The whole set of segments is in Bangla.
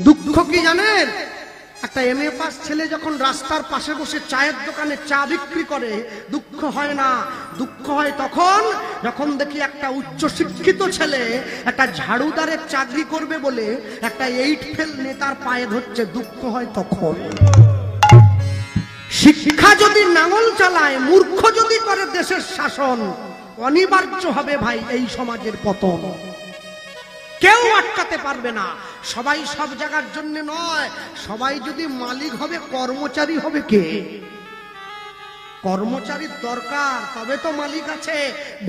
দুঃখ কি জানেন? একটা এমএ পাস ছেলে যখন রাস্তার পাশে বসে চায়ের দোকানে চা বিক্রি করে দুঃখ হয় না। দুঃখ হয় তখন যখন দেখি একটা উচ্চ শিক্ষিত ছেলে একটা ঝাড়ুদারের চাকরি করবে বলে একটা 8 ফেল নেতার পায়ে ধরছে, দুঃখ হয় তখন। শিক্ষা যদি নাঙল চালায়, মূর্খ যদি করে দেশের শাসন, অনিবার্য হবে ভাই এই সমাজের পতন। কেউ আটকাতে পারবে না। সবাই সব জায়গার জন্য নয়। সবাই যদি মালিক হবে, কর্মচারী হবে কে? কর্মচারীর দরকার, তবে তো মালিক আছে।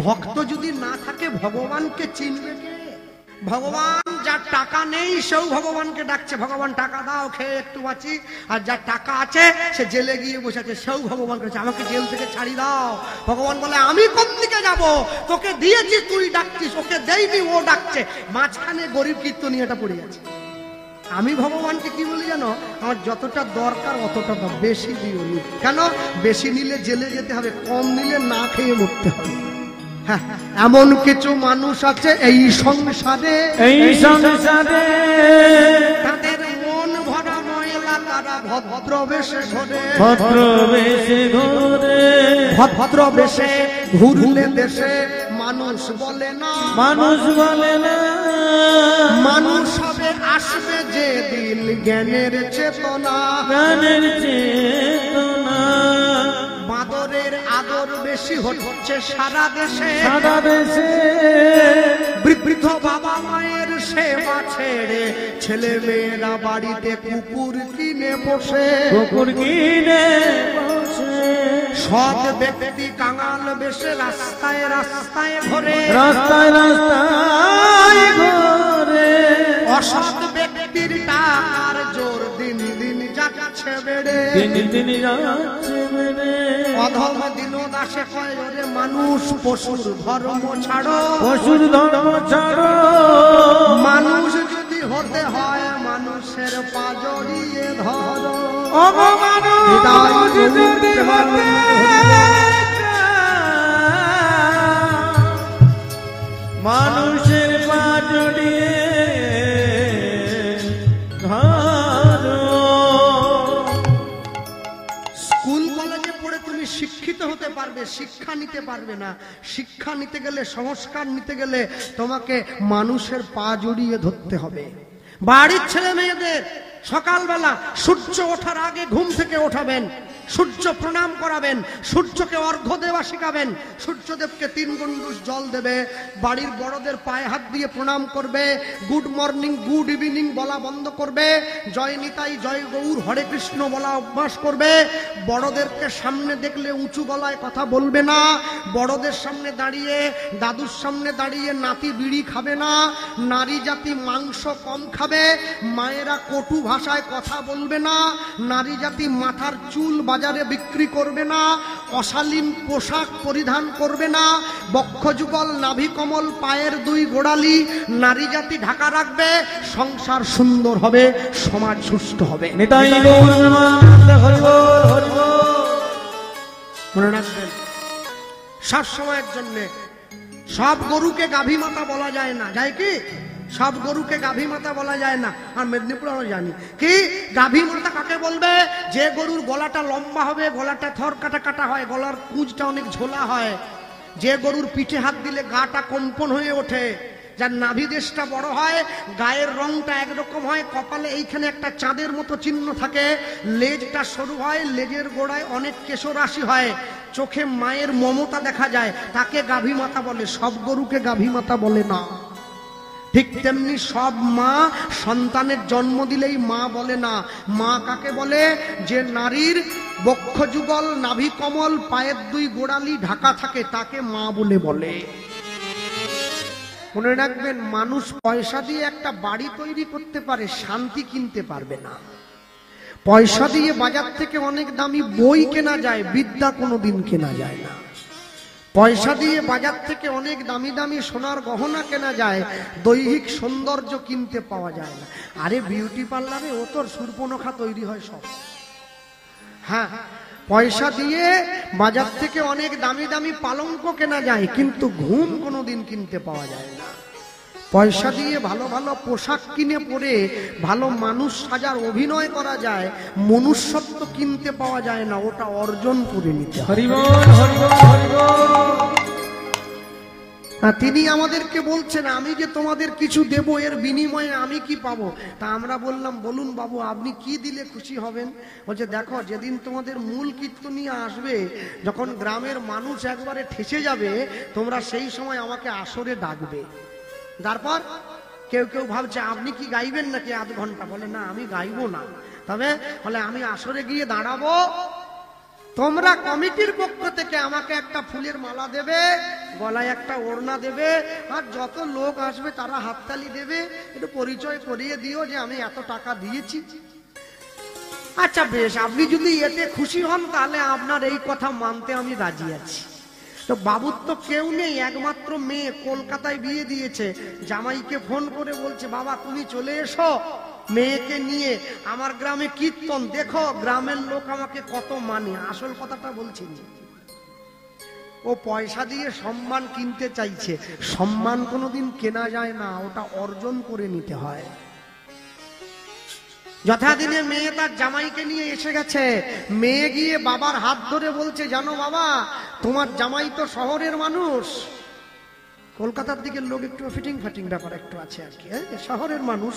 ভক্ত যদি না থাকে ভগবানকে চিনবে কে? ভগবান যার টাকা নেই সেও ভগবানকে ডাকছে, ভগবান টাকা দাও খেয়ে একটু বাঁচি। আর যার টাকা আছে সে জেলে গিয়ে বসে আছে, সেও ভগবান কাছে আমাকে জেল থেকে ছাড়ি দাও। ভগবান বলে আমি কোন দিকে যাব? তোকে দিয়েছি তুই ডাকছিস, ওকে দেইনি ও ডাকছে। মাঝখানে গরিব কীর্তনিয়াটা পড়ে আছে। আমি ভগবানকে কি বলি জানো? আমার যতটা দরকার অতটা দাও, বেশি দিও নি। কেন? বেশি নিলে জেলে যেতে হবে, কম নিলে না খেয়ে মরতে হবে। হ্যাঁ, এমন কিছু মানুষ আছে এই সংসারে, তাদের মন ভরা ময়লা, তারা ভদ্র বেশে ঘরে, ভদ্র বেশে ঘুরলে দেশে মানুষ বলে না, মানুষ বলে না। মানুষ হবে আসবে যে দিন জ্ঞানের চেতনা, জ্ঞানের চেতনা। বাদরের আদর বেশি হচ্ছে সারা দেশে, সারা দেশে। বৃদ্ধ বাবা মায়ের সেবা ছেড়ে ছেলে মেয়েরা বাড়িতে কুকুর কিনে বসে, কুকুর কিনে বসে। সৎ ব্যক্তি কাঙাল বেশে রাস্তায় রাস্তায় ঘোরে, রাস্তায় রাস্তায় ঘোরে। অসৎ ব্যক্তির টাকার জোর দিন দিন যাচ্ছে বেড়ে, দিন দিন যাচ্ছে বেড়ে। অধম দিন দাসে কয় ওরে মানুষ পশুর ধর্ম ছাড়ো, পশুর ধর্ম ছাড়ো। মানুষ যদি হতে হয় মানুষের পা জড়িয়ে ধরো, মানুষের পা জড়িয়ে ধরো। স্কুল কলেজে পড়ে তুমি শিক্ষিত হতে পারবে, শিক্ষা নিতে পারবে না। শিক্ষা নিতে গেলে, সংস্কার নিতে গেলে তোমাকে মানুষের পা জড়িয়ে ধরতে হবে। বাড়ির ছেলে মেয়েদের সকালবেলা সূর্য ওঠার আগে ঘুম থেকে ওঠাবেন, সূর্য প্রণাম করাবেন, সূর্যকে অর্ঘ্য দেওয়া শিখাবেন। সূর্যদেবকে 3 গণ্ডুষ জল দেবে, বাড়ির বড়দের পায়ে হাত দিয়ে প্রণাম করবে, গুড মর্নিং গুড ইভিনিং বলা বন্ধ করবে, জয় নিতাই জয় গৌর হরে কৃষ্ণ বলা অভ্যাস করবে। বড়দেরকে সামনে দেখলে উঁচু গলায় কথা বলবে না, বড়দের সামনে দাঁড়িয়ে, দাদুর সামনে দাঁড়িয়ে নাতি বিড়ি খাবে না, নারী জাতি মাংস কম খাবে, মায়েরা কটু ভাষায় কথা বলবে না, নারী জাতি মাথার চুল বাজারে বিক্রি করবে না, অশালীন পোশাক পরিধান করবে না, বক্ষযুগল নাভি কমল পায়ের 2 গোড়ালি নারী জাতি ঢাকা রাখবে। সংসার সুন্দর হবে, সমাজ সুস্থ হবে। মনে রাখবেন, সব সময়ের জন্য সব গরুকে গাভী মাতা বলা যায় না, যায় কি? সব গরুকে গাভী মাতা বলা যায় না। আর মেদিনীপুর আমরা জানি কি গাভী মাতা কাকে বলবে? যে গরুর গলাটা লম্বা হবে, গলাটা থর কাটা কাটা হয়, গলার কুঁজটা অনেক ঝোলা হয়, যে গরুর পিঠে হাত দিলে গাটা কম্পন হয়ে ওঠে, যার নাভি দেশটা বড় হয়, গায়ের রংটা একরকম হয়, কপালে এইখানে একটা চাঁদের মতো চিহ্ন থাকে, লেজটা সরু হয়, লেজের গোড়ায় অনেক কেশরাশি হয়, চোখে মায়ের মমতা দেখা যায়, তাকে গাভী মাতা বলে। সব গরুকে গাভী মাতা বলে না। ঠিক তেমনি সব মা সন্তানের জন্ম দিলেই মা বলে না। মা কাকে বলে? যে নারীর বক্ষযুগল নাভি কমল পায়ের 2 গোড়ালি ঢাকা থাকে, তাকে মা বলে বলে। মনে রাখবেন, মানুষ পয়সা দিয়ে একটা বাড়ি তৈরি করতে পারে, শান্তি কিনতে পারবে না। পয়সা দিয়ে বাজার থেকে অনেক দামি বই কেনা যায়, বিদ্যা কোনোদিন কেনা যায় না। পয়সা দিয়ে বাজার থেকে অনেক দামি দামি সোনার গহনা কেনা যায়, দৈহিক সৌন্দর্য কিনতে পাওয়া যায় না। আরে বিউটি পার্লারে ও তোর সুর্পনখা তৈরি হয় সব। হ্যাঁ, পয়সা দিয়ে বাজার থেকে অনেক দামি দামি পালঙ্ক কেনা যায়, কিন্তু ঘুম কোনোদিন কিনতে পাওয়া যায় না। পয়সা দিয়ে ভালো ভালো পোশাক কিনে পরে ভালো মানুষ সাজার অভিনয় করা যায়, মনুষ্যত্ব কিনতে পাওয়া যায় না, ওটা অর্জন করে নিতে হয়। হরি বল, হরি বল, হরি বল। তিনি আমাদেরকে বলছেন আমি যে তোমাদের কিছু দেব, এর বিনিময়ে আমি কি পাবো? তা আমরা বললাম বলুন বাবু আপনি কি দিলে খুশি হবেন? বলছে দেখো যেদিন তোমাদের মূল কীর্তনিয়া আসবে, যখন গ্রামের মানুষ একবারে ঠেসে যাবে, তোমরা সেই সময় আমাকে আসরে ডাকবে। তারপর কেউ কেউ ভাবছে আপনি কি গাইবেন নাকি আধ ঘন্টা? বলে না আমি গাইবো না, তবে বলে আমি আসরে গিয়ে দাঁড়াবো, তোমরা কমিটির পক্ষ থেকে আমাকে একটা ফুলের মালা দেবে, গলায় একটা ওড়না দেবে, আর যত লোক আসবে তারা হাততালি দেবে, একটু পরিচয় করিয়ে দিও যে আমি এত টাকা দিয়েছি। আচ্ছা বেশ, আপনি যদি এতে খুশি হন তাহলে আপনার এই কথা মানতে আমি রাজি আছি। তো বাবুর তো কেউ নেই, একমাত্র মেয়ে, কলকাতায় বিয়ে দিয়েছে। জামাইকে ফোন করে বলছে বাবা তুমি চলে এসো মেয়েকে নিয়ে আমার গ্রামে কীর্তন, দেখো গ্রামের লোক আমাকে কত মানে। আসল কথাটা বলছি, ও পয়সা দিয়ে সম্মান কিনতে চাইছে। সম্মান কোনোদিন কেনা যায় না, ওটা অর্জন করে নিতে হয়। যথাদিনে মেয়ে তার জামাইকে নিয়ে এসে গেছে। মেয়ে গিয়ে বাবার হাত ধরে বলছে জানো বাবা তোমার জামাই তো শহরের মানুষ, কলকাতার দিকের লোক একটু ফিটিং ফাটিং ব্যাপার একটু আছে আর কি, শহরের মানুষ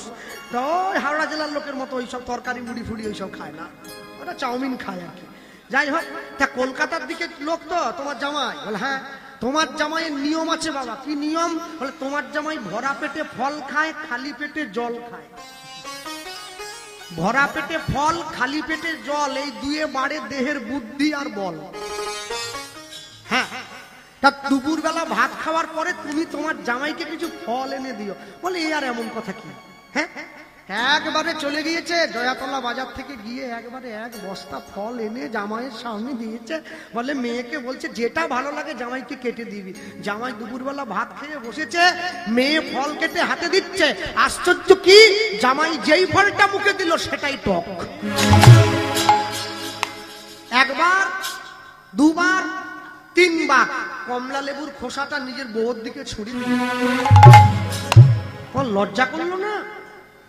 তো হাওড়া জেলার লোকের মতো ওইসব তরকারি মুড়ি ফুড়ি ওইসব খায় না, ওরা চাউমিন খায় আর কি। যাই হোক, তা কলকাতার দিকের লোক তো তোমার জামাই? বলে হ্যাঁ। তোমার জামাইয়ের নিয়ম আছে বাবা। কি নিয়ম? বলে তোমার জামাই ভরা পেটে ফল খায়, খালি পেটে জল খায়। ভরা পেটে ফল, খালি পেটে জল, এই দুয়ে বাড়ে দেহের বুদ্ধি আর বল। হ্যাঁ, তা দুপুর বেলা ভাত খাওয়ার পরে তুমি তোমার জামাইকে কিছু ফল এনে দিও। বলে এই আর এমন কথা কি? হ্যাঁ, একবারে চলে গিয়েছে জয়াতলা বাজার থেকে গিয়ে একবারে এক বস্তা ফল এনে জামাইয়ের সামনে দিয়েছে। বলে মেয়েকে বলছে যেটা ভালো লাগে জামাইকে কেটে দিবি। জামাই দুপুরবেলা ভাত খেয়ে বসেছে, মেয়ে ফল কেটে হাতে দিচ্ছে। আশ্চর্য কি, জামাই যেই ফলটা মুখে দিল সেটাই টক। একবার, দুবার, তিনবার কমলা লেবুর খোসাটা নিজের বউর দিকে ছড়িয়ে দিল। লজ্জা করলো না?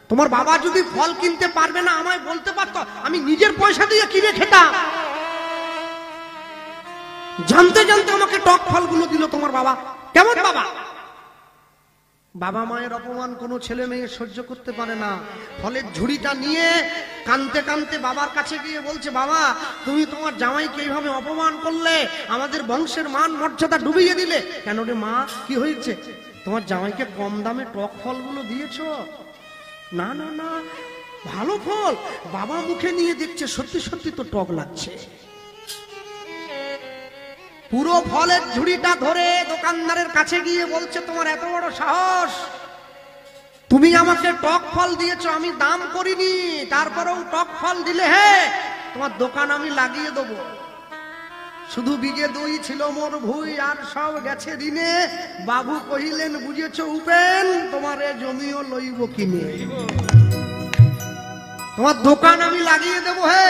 তোমার বাবা যদি ফল কিনতে পারবে না আমায় বলতে পারতো, আমি নিজের পয়সা দিয়ে কিনে খেতাম। জানতে জানতে আমাকে টক ফলগুলো দিল তোমার বাবা। কেমন বাবা? বাবা মায়ের অপমান কোনো ছেলে মেয়ে সহ্য করতে পারে না। ফলের ঝুড়িটা নিয়ে কাঁদতে কাঁদতে বাবার কাছে গিয়ে বলছে বাবা তুমি তোমার জামাইকে এইভাবে অপমান করলে, আমাদের বংশের মান মর্যাদা ডুবিয়ে দিলে। কেন রে মা, কি হয়েছে? তোমার জামাইকে কম দামে টক ফলগুলো দিয়েছো? না না না, ভালো ফল। বাবা মুখে নিয়ে দেখছে সত্যি সত্যি তো টক লাগছে। পুরো ফলের ঝুড়িটা ধরে দোকানদারের কাছে গিয়ে বলছে তোমার এত বড় সাহস, তুমি আমাকে টক ফল দিয়েছো, আমি দাম করিনি, তারপরেও টক ফল দিলে, হে তোমার দোকান আমি লাগিয়ে দেবো। শুধু বিঘে দুই ছিল মোর ভুই, আর সব গেছে দিনে। বাবু কহিলেন বুঝেছ উপেন, তোমার এ জমিও লইব কিনে, তোমার দোকান আমি লাগিয়ে দেবো। হে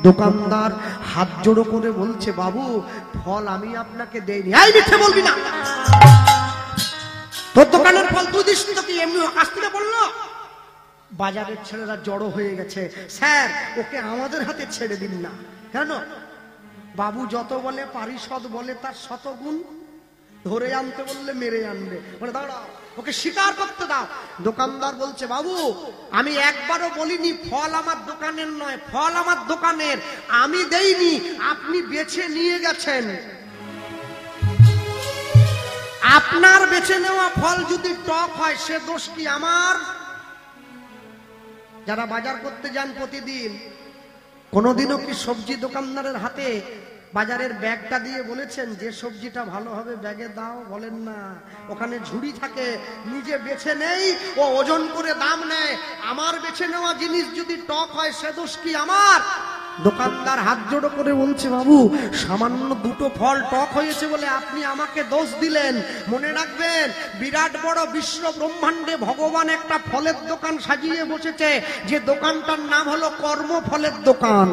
দোকানদার হাত জোড়ো করে বলছে বাবু ফল আমি আপনাকে দেইনি। এই মিথ্যে বলবি না, তোর দোকানের ফল তুই দিস তো কি এমনি কাছ থেকে বললো? বাজারের ছেলেরা জড়ো হয়ে গেছে, স্যার ওকে আমাদের হাতে ছেড়ে দিন না। কেন? বাবু যত বলে পারিষদ বলে তার শতগুণ, ধরে আনতে বললে মেরে আনবে। বলে দাঁড়াও, ওকে স্বীকার করতে দাও। দোকানদার বলছে বাবু আমি একবারও বলিনি ফল আমার দোকানের নয়, ফল আমার দোকানের, আমি দেইনি, আপনি বেছে নিয়ে গেছেন। আপনার বেছে নেওয়া ফল যদি টক হয় সে দোষ কি আমার? যারা বাজার করতে যান প্রতিদিন, কোনোদিনও কি সবজি দোকানদারের হাতে বাজারের ব্যাগটা দিয়ে বলেছেন যে সবজিটা ভালো হবে ব্যাগে দাও? বলেন না। ওখানে ঝুড়ি থাকে, নিজে বেছে নেই, ও ওজন করে দাম নেয়। আমার বেছে নেওয়া জিনিস যদি টক হয় সে দোষ কি আমার? দোকানদার হাত জোড়ো করে বলছে বাবু সামান্য দুটো ফল টক হয়েছে বলে আপনি আমাকে দোষ দিলেন। মনে রাখবেন বিরাট বড় বিশ্ব ব্রহ্মাণ্ডে ভগবান একটা ফলের দোকান সাজিয়ে বসেছে, যে দোকানটার নাম হলো কর্মফলের দোকান।